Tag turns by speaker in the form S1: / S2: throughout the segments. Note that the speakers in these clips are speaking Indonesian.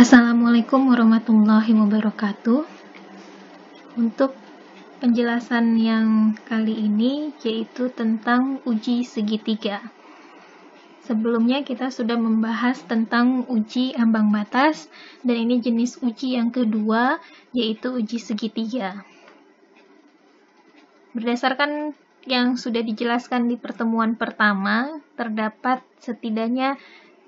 S1: Assalamualaikum warahmatullahi wabarakatuh. Untuk penjelasan yang kali ini yaitu tentang uji segitiga. Sebelumnya kita sudah membahas tentang uji ambang batas, dan ini jenis uji yang kedua yaitu uji segitiga. Berdasarkan yang sudah dijelaskan di pertemuan pertama, terdapat setidaknya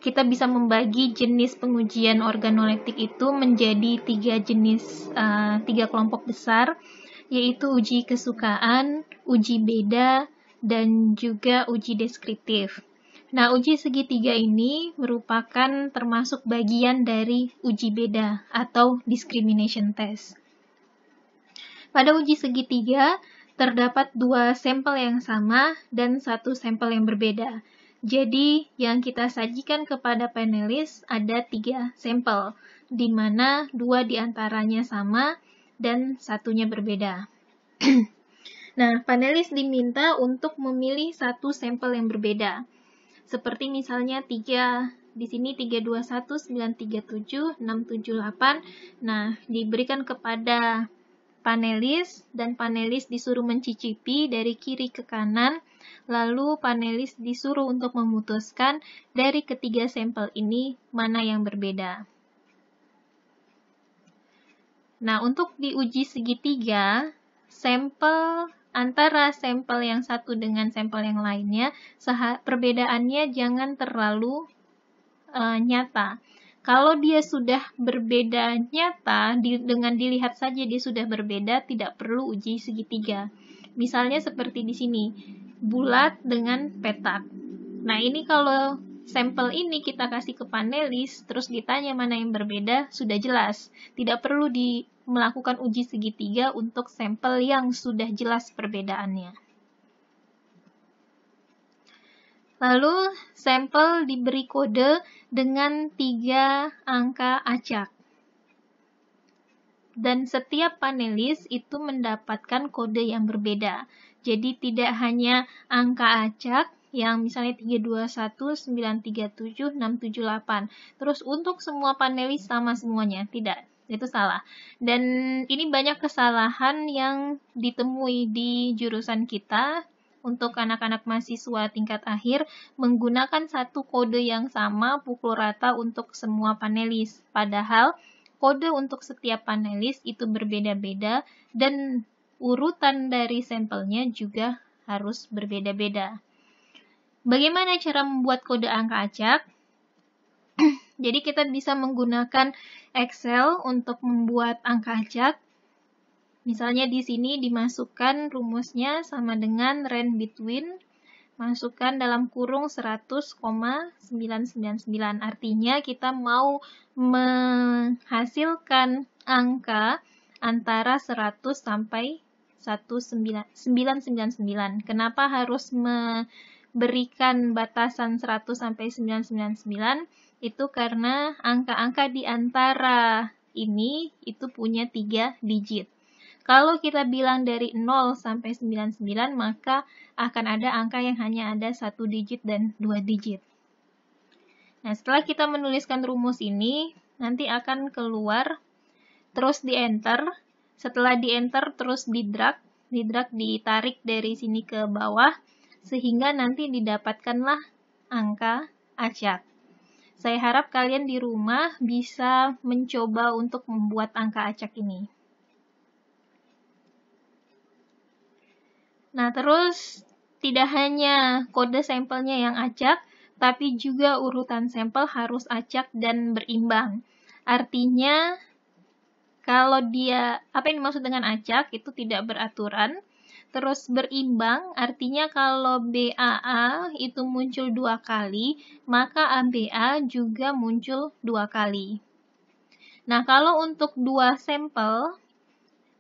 S1: kita bisa membagi jenis pengujian organoleptik itu menjadi tiga kelompok besar, yaitu uji kesukaan, uji beda, dan juga uji deskriptif. Nah, uji segitiga ini merupakan termasuk bagian dari uji beda atau discrimination test. Pada uji segitiga, terdapat 2 sampel yang sama dan 1 sampel yang berbeda. Jadi, yang kita sajikan kepada panelis ada 3 sampel, di mana 2 diantaranya sama dan 1-nya berbeda. Nah, panelis diminta untuk memilih 1 sampel yang berbeda. Seperti misalnya di sini 321, 937, 678. Nah, diberikan kepada panelis, dan panelis disuruh mencicipi dari kiri ke kanan, lalu panelis disuruh untuk memutuskan dari ketiga sampel ini mana yang berbeda. Nah, untuk di uji segitiga, antara sampel yang satu dengan sampel yang lainnya, perbedaannya jangan terlalu nyata. Kalau dia sudah berbeda nyata, dengan dilihat saja dia sudah berbeda, tidak perlu uji segitiga. Misalnya seperti di sini, bulat dengan petak. Nah, ini kalau sampel ini kita kasih ke panelis, terus ditanya mana yang berbeda, sudah jelas. Tidak perlu melakukan uji segitiga untuk sampel yang sudah jelas perbedaannya. Lalu, sampel diberi kode dengan 3 angka acak. Dan setiap panelis itu mendapatkan kode yang berbeda. Jadi, tidak hanya angka acak yang misalnya 321, 937, 678. Terus, untuk semua panelis sama semuanya. Tidak, itu salah. Dan ini banyak kesalahan yang ditemui di jurusan kita, untuk anak-anak mahasiswa tingkat akhir menggunakan satu kode yang sama pukul rata untuk semua panelis. Padahal kode untuk setiap panelis itu berbeda-beda dan urutan dari sampelnya juga harus berbeda-beda. Bagaimana cara membuat kode angka acak? Jadi kita bisa menggunakan Excel untuk membuat angka acak. Misalnya di sini dimasukkan rumusnya sama dengan range between, masukkan dalam kurung 100,999. Artinya kita mau menghasilkan angka antara 100 sampai 999. Kenapa harus memberikan batasan 100 sampai 999? Itu karena angka-angka di antara ini itu punya 3 digit. Kalau kita bilang dari 0 sampai 99, maka akan ada angka yang hanya ada 1 digit dan 2 digit. Nah, setelah kita menuliskan rumus ini, nanti akan keluar, terus di-enter. Setelah di-enter, terus di-drag ditarik dari sini ke bawah, sehingga nanti didapatkanlah angka acak. Saya harap kalian di rumah bisa mencoba untuk membuat angka acak ini. Nah, terus tidak hanya kode sampelnya yang acak, tapi juga urutan sampel harus acak dan berimbang. Artinya, kalau apa yang dimaksud dengan acak itu tidak beraturan. Terus berimbang, artinya kalau BAA itu muncul 2 kali, maka ABA juga muncul 2 kali. Nah, kalau untuk 2 sampel,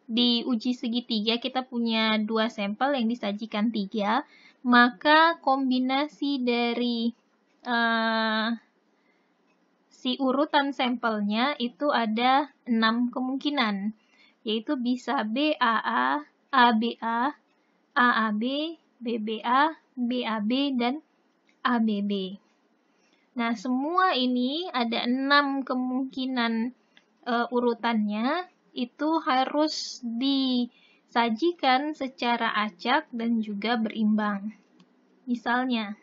S1: di uji segitiga kita punya 2 sampel yang disajikan 3, maka kombinasi dari si urutan sampelnya itu ada 6 kemungkinan, yaitu bisa BAA, ABA, AAB, BBA, BAB, dan ABB. Nah, semua ini ada 6 kemungkinan urutannya, itu harus disajikan secara acak dan juga berimbang. Misalnya,